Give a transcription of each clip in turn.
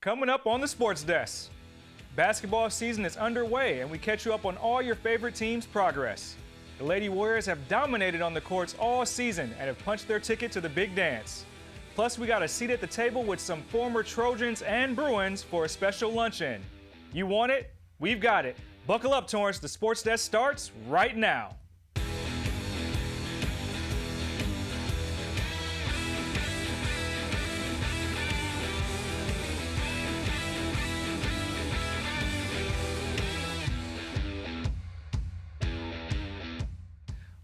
Coming up on the Sports Desk, basketball season is underway and we catch you up on all your favorite teams' progress. The Lady Warriors have dominated on the courts all season and have punched their ticket to the big dance. Plus, we got a seat at the table with some former Trojans and Bruins for a special luncheon. You want it? We've got it. Buckle up, Torrance. The Sports Desk starts right now.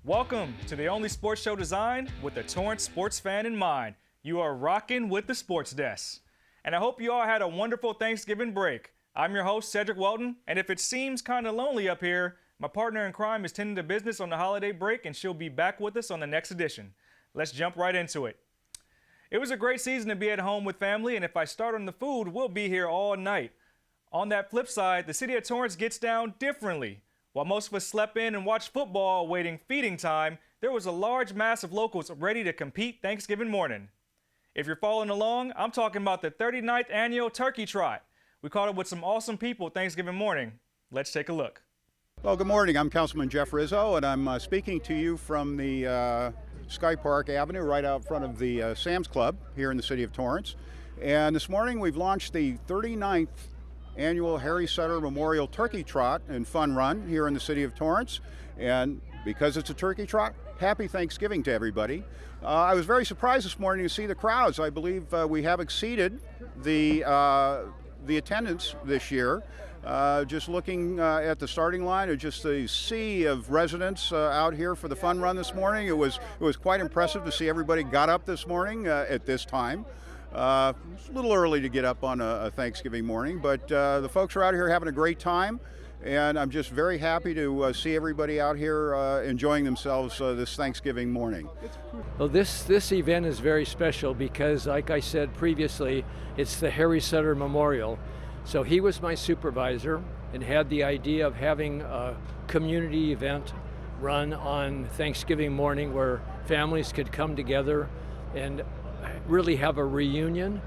Welcome to the only sports show designed with the Torrance sports fan in mind. You are rocking with the Sports Desk. And I hope you all had a wonderful Thanksgiving break. I'm your host, Cedric Welton, and if it seems kind of lonely up here, my partner in crime is tending to business on the holiday break and she'll be back with us on the next edition. Let's jump right into it. It was a great season to be at home with family, and if I start on the food, we'll be here all night. On that flip side, the city of Torrance gets down differently. While most of us slept in and watched football awaiting feeding time, there was a large mass of locals ready to compete Thanksgiving morning. If you're following along, I'm talking about the 39th annual Turkey Trot. We caught up with some awesome people Thanksgiving morning. Let's take a look. Well, good morning. I'm Councilman Jeff Rizzo, and I'm speaking to you from the Sky Park Avenue right out front of the Sam's Club here in the city of Torrance. And this morning we've launched the 39th annual Harry Sutter Memorial Turkey Trot and Fun Run here in the city of Torrance. And because it's a turkey trot, happy Thanksgiving to everybody. I was very surprised this morning to see the crowds. I believe we have exceeded the attendance this year. Just looking at the starting line, or just a sea of residents out here for the Fun Run this morning. It was quite impressive to see everybody got up this morning at this time. It's a little early to get up on a Thanksgiving morning, but the folks are out here having a great time, and I'm just very happy to see everybody out here enjoying themselves this Thanksgiving morning. Well, this event is very special because, like I said previously, it's the Harry Sutter Memorial. So he was my supervisor and had the idea of having a community event run on Thanksgiving morning where families could come together and really have a reunion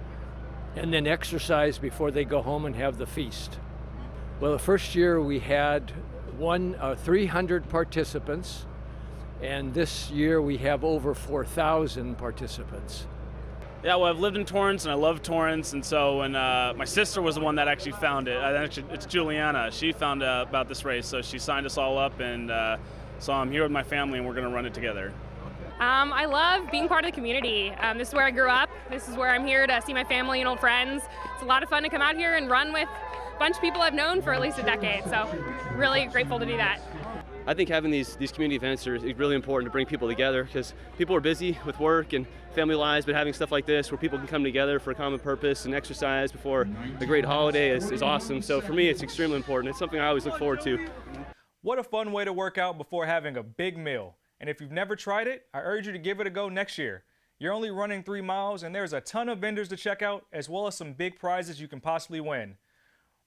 and then exercise before they go home and have the feast. Well, the first year we had 300 participants, and this year we have over 4,000 participants. Yeah, well, I've lived in Torrance and I love Torrance, and so when my sister was the one that actually found it. It's Juliana. She found out about this race, so she signed us all up, and so I'm here with my family and we're going to run it together. I love being part of the community. This is where I grew up. This is where I'm here to see my family and old friends. It's a lot of fun to come out here and run with a bunch of people I've known for at least a decade, so really grateful to do that. I think having these community events are really important to bring people together because people are busy with work and family lives, but having stuff like this where people can come together for a common purpose and exercise before a great holiday is awesome. So for me, it's extremely important. It's something I always look forward to. What a fun way to work out before having a big meal. And if you've never tried it, I urge you to give it a go next year. You're only running 3 miles and there's a ton of vendors to check out as well as some big prizes you can possibly win.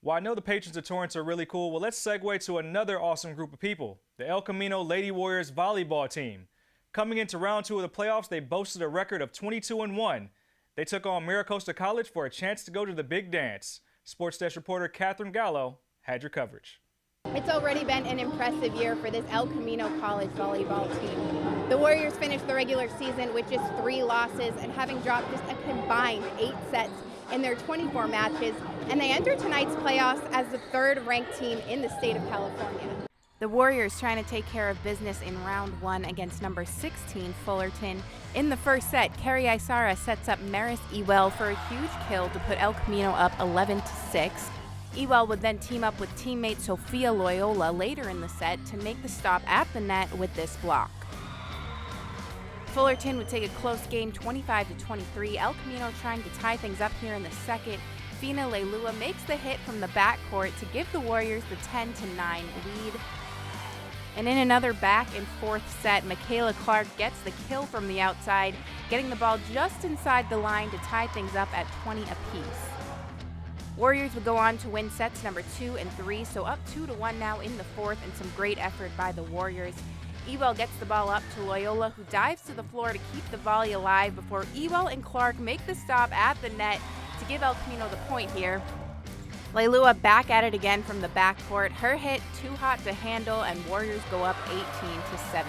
While I know the patrons of Torrance are really cool, well, let's segue to another awesome group of people, the El Camino Lady Warriors volleyball team. Coming into round 2 of the playoffs, they boasted a record of 22-1. They took on Maricosta College for a chance to go to the big dance. Sports Desk reporter Catherine Gallo had your coverage. It's already been an impressive year for this El Camino College volleyball team. The Warriors finished the regular season with just 3 losses and having dropped just a combined 8 sets in their 24 matches, and they enter tonight's playoffs as the 3rd-ranked team in the state of California. The Warriors trying to take care of business in round 1 against number 16 Fullerton. In the first set, Carrie Isara sets up Maris Ewell for a huge kill to put El Camino up 11-6. Ewell would then team up with teammate Sophia Loyola later in the set to make the stop at the net with this block. Fullerton would take a close game 25-23. El Camino trying to tie things up here in the second. Fina Leilua makes the hit from the backcourt to give the Warriors the 10-9 lead. And in another back and forth set, Michaela Clark gets the kill from the outside, getting the ball just inside the line to tie things up at 20 apiece. Warriors would go on to win sets number 2 and 3, so up 2-1 now in the fourth, and some great effort by the Warriors. Ewell gets the ball up to Loyola, who dives to the floor to keep the volley alive before Ewell and Clark make the stop at the net to give El Camino the point here. Leilua back at it again from the backcourt. Her hit too hot to handle, and Warriors go up 18-17.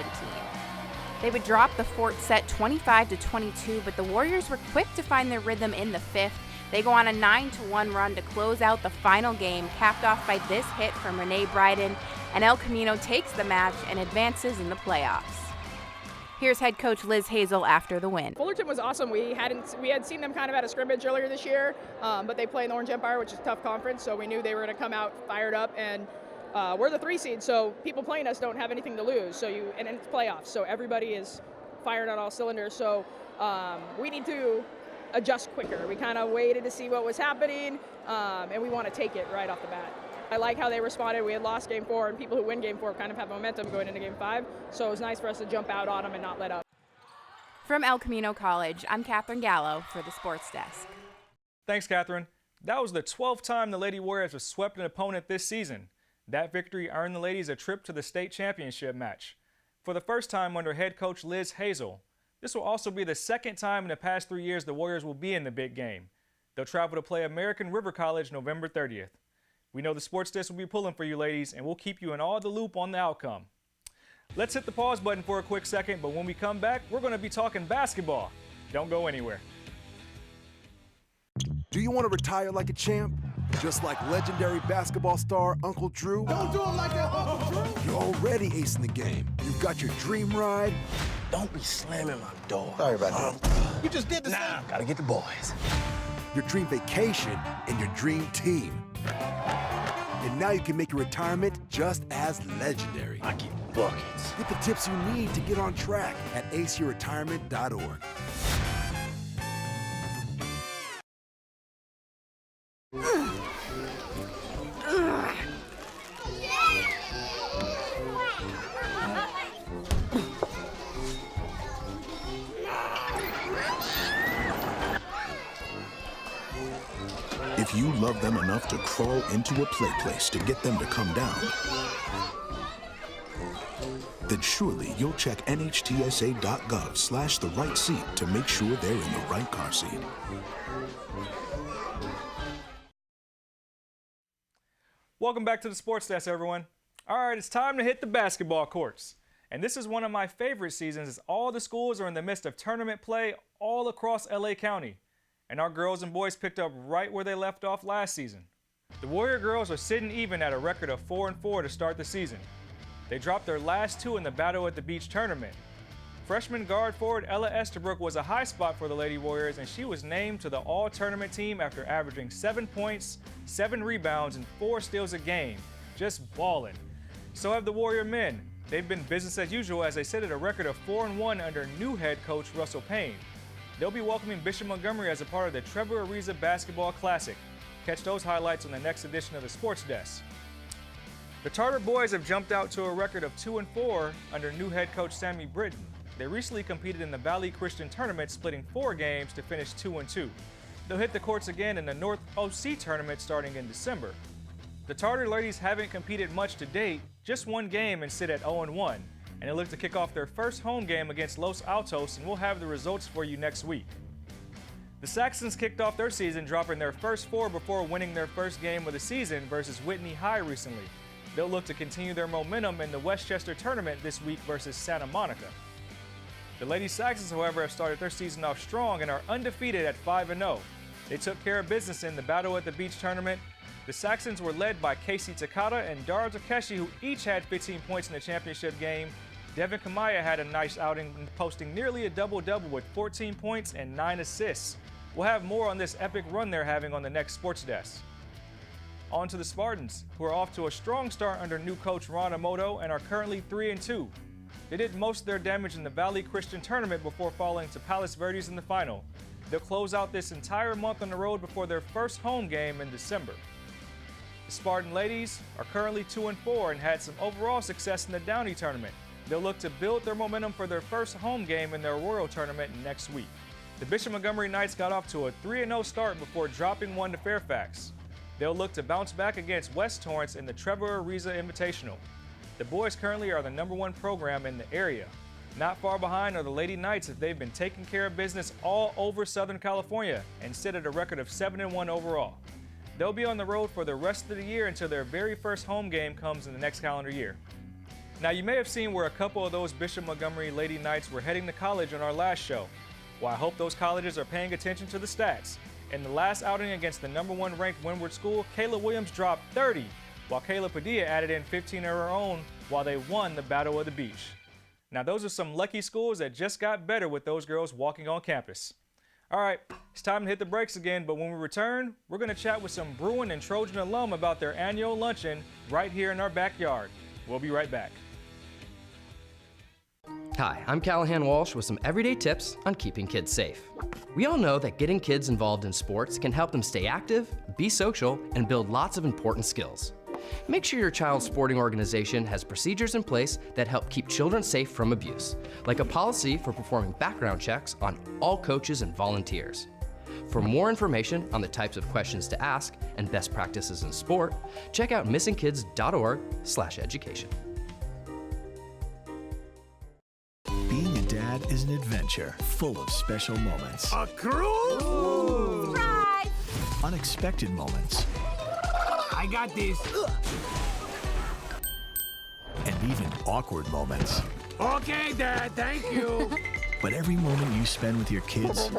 They would drop the fourth set 25-22, but the Warriors were quick to find their rhythm in the fifth. They go on a 9-1 run to close out the final game, capped off by this hit from Renee Bryden, and El Camino takes the match and advances in the playoffs. Here's head coach Liz Hazel after the win. Fullerton was awesome. We had seen them kind of at a scrimmage earlier this year, but they play in the Orange Empire, which is a tough conference, so we knew they were going to come out fired up, and we're the 3 seed, so people playing us don't have anything to lose. And it's playoffs, so everybody is firing on all cylinders. So we need to adjust quicker. We kind of waited to see what was happening, and we want to take it right off the bat. I like how they responded. We had lost game 4, and people who win game 4 kind of have momentum going into game 5, so it was nice for us to jump out on them and not let up. From El Camino College, I'm Catherine Gallo for the Sports Desk. Thanks, Catherine. That was the 12th time the Lady Warriors have swept an opponent this season. That victory earned the ladies a trip to the state championship match. For the first time under head coach Liz Hazel, this will also be the second time in the past 3 years the Warriors will be in the big game. They'll travel to play American River College November 30th. We know the Sports Desk will be pulling for you ladies, and we'll keep you in all the loop on the outcome. Let's hit the pause button for a quick second, but when we come back, we're going to be talking basketball. Don't go anywhere. Do you want to retire like a champ? Just like legendary basketball star Uncle Drew? Don't do it like that, Uncle Drew! You're already acing the game. You've got your dream ride. Don't be slamming my door. Sorry about that. You just did the same. Gotta get the boys. Your dream vacation and your dream team. And now you can make your retirement just as legendary. I get buckets. Get the tips you need to get on track at aceyourretirement.org. If you love them enough to crawl into a play place to get them to come down, then surely you'll check nhtsa.gov/the right seat to make sure they're in the right car seat. Welcome back to the Sports Desk, everyone. All right, it's time to hit the basketball courts. And this is one of my favorite seasons as all the schools are in the midst of tournament play all across LA County. And our girls and boys picked up right where they left off last season. The Warrior girls are sitting even at a record of 4-4 to start the season. They dropped their last 2 in the Battle at the Beach tournament. Freshman guard forward Ella Estabrook was a high spot for the Lady Warriors, and she was named to the all-tournament team after averaging 7 points, 7 rebounds, and 4 steals a game. Just ballin'. So have the Warrior men. They've been business as usual as they sit at a record of 4-1 under new head coach Russell Payne. They'll be welcoming Bishop Montgomery as a part of the Trevor Ariza Basketball Classic. Catch those highlights on the next edition of the Sports Desk. The Tartar boys have jumped out to a record of 2-4 under new head coach Sammy Britton. They recently competed in the Valley Christian Tournament, splitting 4 games to finish 2-2. They'll hit the courts again in the North OC Tournament starting in December. The Tartar ladies haven't competed much to date, just 1 game and sit at 0-1. And they look to kick off their first home game against Los Altos, and we'll have the results for you next week. The Saxons kicked off their season dropping their first 4 before winning their first game of the season versus Whitney High recently. They'll look to continue their momentum in the Westchester tournament this week versus Santa Monica. The Lady Saxons, however, have started their season off strong and are undefeated at 5-0. They took care of business in the Battle at the Beach tournament. The Saxons were led by Casey Takata and Dara Takeshi, who each had 15 points in the championship game. Devin Kamaya had a nice outing, posting nearly a double-double with 14 points and 9 assists. We'll have more on this epic run they're having on the next Sports Desk. On to the Spartans, who are off to a strong start under new coach Ron Emoto and are currently 3-2. They did most of their damage in the Valley Christian Tournament before falling to Palos Verdes in the final. They'll close out this entire month on the road before their first home game in December. The Spartan ladies are currently 2-4 and had some overall success in the Downey tournament. They'll look to build their momentum for their first home game in their Royal tournament next week. The Bishop Montgomery Knights got off to a 3-0 start before dropping 1 to Fairfax. They'll look to bounce back against West Torrance in the Trevor Ariza Invitational. The boys currently are the #1 program in the area. Not far behind are the Lady Knights, as they've been taking care of business all over Southern California and sit at a record of 7-1 overall. They'll be on the road for the rest of the year until their very first home game comes in the next calendar year. Now, you may have seen where a couple of those Bishop Montgomery Lady Knights were heading to college on our last show. Well, I hope those colleges are paying attention to the stats. In the last outing against the #1 ranked Windward School, Kayla Williams dropped 30, while Kayla Padilla added in 15 of her own while they won the Battle of the Beach. Now, those are some lucky schools that just got better with those girls walking on campus. All right, it's time to hit the brakes again, but when we return, we're going to chat with some Bruin and Trojan alum about their annual luncheon right here in our backyard. We'll be right back. Hi, I'm Callahan Walsh with some everyday tips on keeping kids safe. We all know that getting kids involved in sports can help them stay active, be social, and build lots of important skills. Make sure your child's sporting organization has procedures in place that help keep children safe from abuse, like a policy for performing background checks on all coaches and volunteers. For more information on the types of questions to ask and best practices in sport, check out missingkids.org/education. Being a dad is an adventure full of special moments. A cruise? Surprise! Unexpected moments. I got this. And even awkward moments. Okay, Dad, thank you. But every moment you spend with your kids,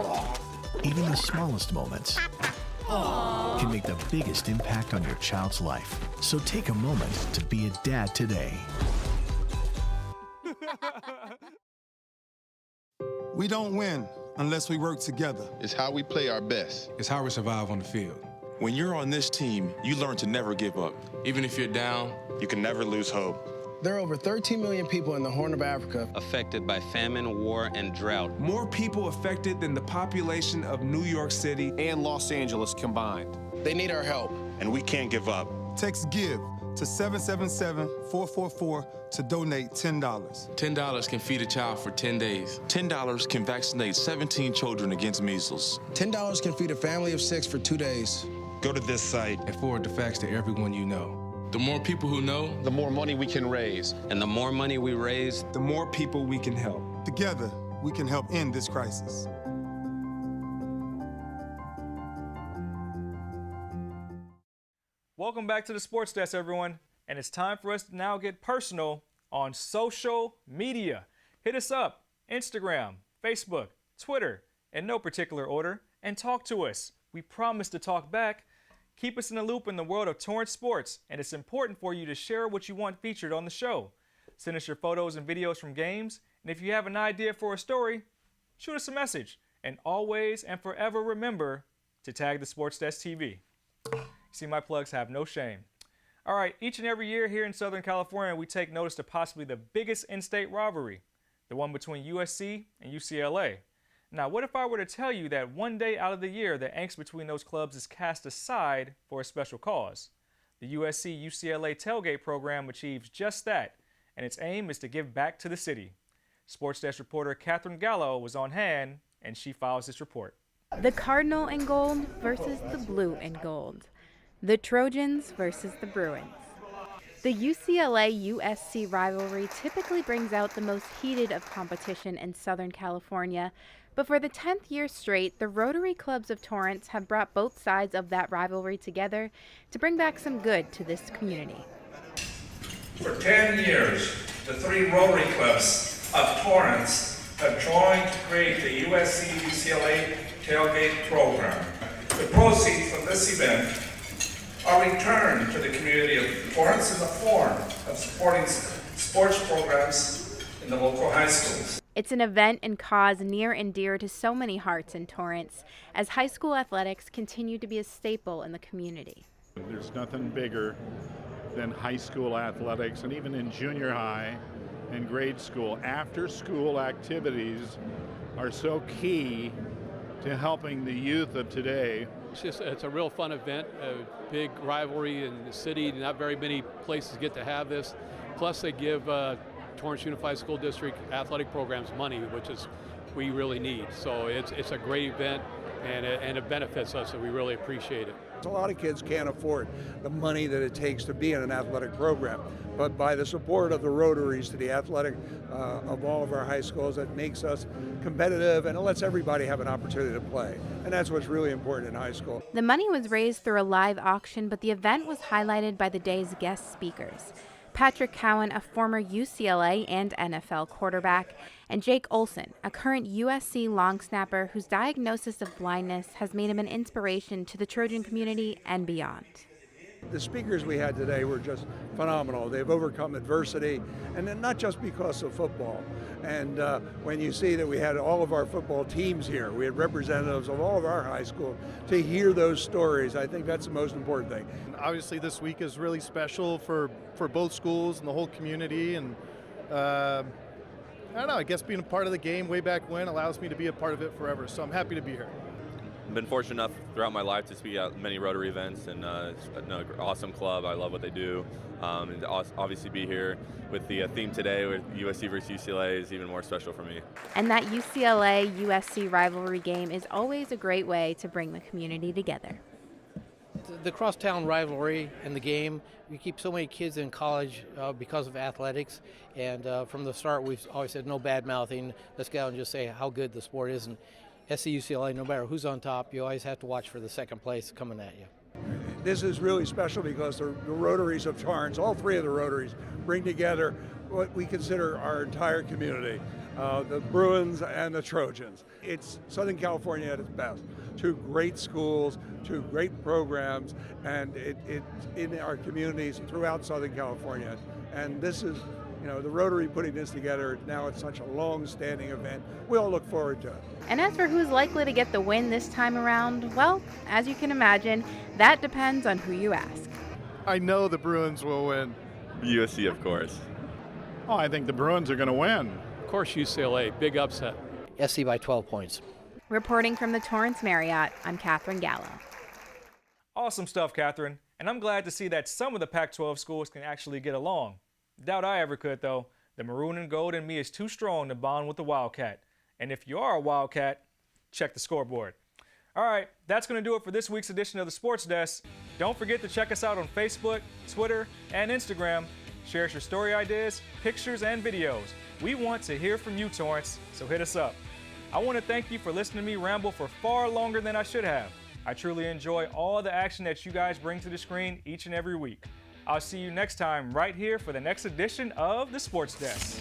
even the smallest moments, can make the biggest impact on your child's life. So take a moment to be a dad today. We don't win unless we work together. It's how we play our best. It's how we survive on the field. When you're on this team, you learn to never give up. Even if you're down, you can never lose hope. There are over 13 million people in the Horn of Africa affected by famine, war, and drought. More people affected than the population of New York City and Los Angeles combined. They need our help. And we can't give up. Text GIVE to 777-444 to donate $10. $10 can feed a child for 10 days. $10 can vaccinate 17 children against measles. $10 can feed a family of 6 for 2 days. Go to this site and forward the facts to everyone you know. The more people who know, the more money we can raise. And the more money we raise, the more people we can help. Together, we can help end this crisis. Welcome back to the Sports Desk, everyone. And it's time for us to now get personal on social media. Hit us up, Instagram, Facebook, Twitter, in no particular order, and talk to us. We promise to talk back. Keep us in the loop in the world of Torrance sports, and it's important for you to share what you want featured on the show. Send us your photos and videos from games, and if you have an idea for a story, shoot us a message. And always and forever remember to tag the Sports Desk TV. See, my plugs have no shame. All right, each and every year here in Southern California, we take notice to possibly the biggest in-state rivalry, the one between USC and UCLA. Now, what if I were to tell you that one day out of the year, the angst between those clubs is cast aside for a special cause? The USC-UCLA tailgate program achieves just that, and its aim is to give back to the city. Sports Desk reporter Catherine Gallo was on hand, and she files this report. The Cardinal and Gold versus the Blue and Gold. The Trojans versus the Bruins. The UCLA-USC rivalry typically brings out the most heated of competition in Southern California, but for the 10th year straight, the Rotary Clubs of Torrance have brought both sides of that rivalry together to bring back some good to this community. For 10 years, the 3 Rotary Clubs of Torrance have joined to create the USC-UCLA tailgate program. The proceeds from this event are returned to the community of Torrance in the form of supporting sports programs in the local high schools. It's an event and cause near and dear to so many hearts in Torrance, as high school athletics continue to be a staple in the community. There's nothing bigger than high school athletics, and even in junior high and grade school. After-school activities are so key to helping the youth of today. It's a real fun event, a big rivalry in the city. Not very many places get to have this. Plus they give Torrance Unified School District athletic programs money, which is we really need. So it's a great event, and it benefits us, and we really appreciate it. A lot of kids can't afford the money that it takes to be in an athletic program, but by the support of the Rotaries to the athletic of all of our high schools, that makes us competitive and it lets everybody have an opportunity to play. And that's what's really important in high school. The money was raised through a live auction, but the event was highlighted by the day's guest speakers. Patrick Cowan, a former UCLA and NFL quarterback, and Jake Olson, a current USC long snapper whose diagnosis of blindness has made him an inspiration to the Trojan community and beyond. The speakers we had today were just phenomenal. They've overcome adversity, and then not just because of football. And when you see that we had all of our football teams here, we had representatives of all of our high school, to hear those stories, I think that's the most important thing. Obviously this week is really special for both schools and the whole community, and I don't know, I guess being a part of the game way back when allows me to be a part of it forever, so I'm happy to be here. I've been fortunate enough throughout my life to speak at many Rotary events, and it's an awesome club. I love what they do, and to obviously be here with the theme today with USC versus UCLA is even more special for me. And that UCLA-USC rivalry game is always a great way to bring the community together. The crosstown rivalry and the game, we keep so many kids in college because of athletics, and from the start we've always said no bad mouthing. Let's go out and just say how good the sport is. And SC UCLA, no matter who's on top, you always have to watch for the second place coming at you. This is really special because the Rotaries of Torrance, all three of the Rotaries, bring together what we consider our entire community, the Bruins and the Trojans. It's Southern California at its best. Two great schools, two great programs, and it's in our communities throughout Southern California. And this is, you know, the Rotary putting this together, now it's such a long-standing event. We all look forward to it. And as for who's likely to get the win this time around, well, as you can imagine, that depends on who you ask. I know the Bruins will win. USC, of course. Oh, I think the Bruins are going to win. Of course, UCLA, big upset. SC by 12 points. Reporting from the Torrance Marriott, I'm Catherine Gallo. Awesome stuff, Catherine. And I'm glad to see that some of the Pac-12 schools can actually get along. Doubt I ever could, though. The maroon and gold in me is too strong to bond with the Wildcat. And if you are a Wildcat, check the scoreboard. All right, that's going to do it for this week's edition of the Sports Desk. Don't forget to check us out on Facebook, Twitter, and Instagram. Share us your story ideas, pictures, and videos. We want to hear from you, Torrance, so hit us up. I want to thank you for listening to me ramble for far longer than I should have. I truly enjoy all the action that you guys bring to the screen each and every week. I'll see you next time right here for the next edition of the Sports Desk.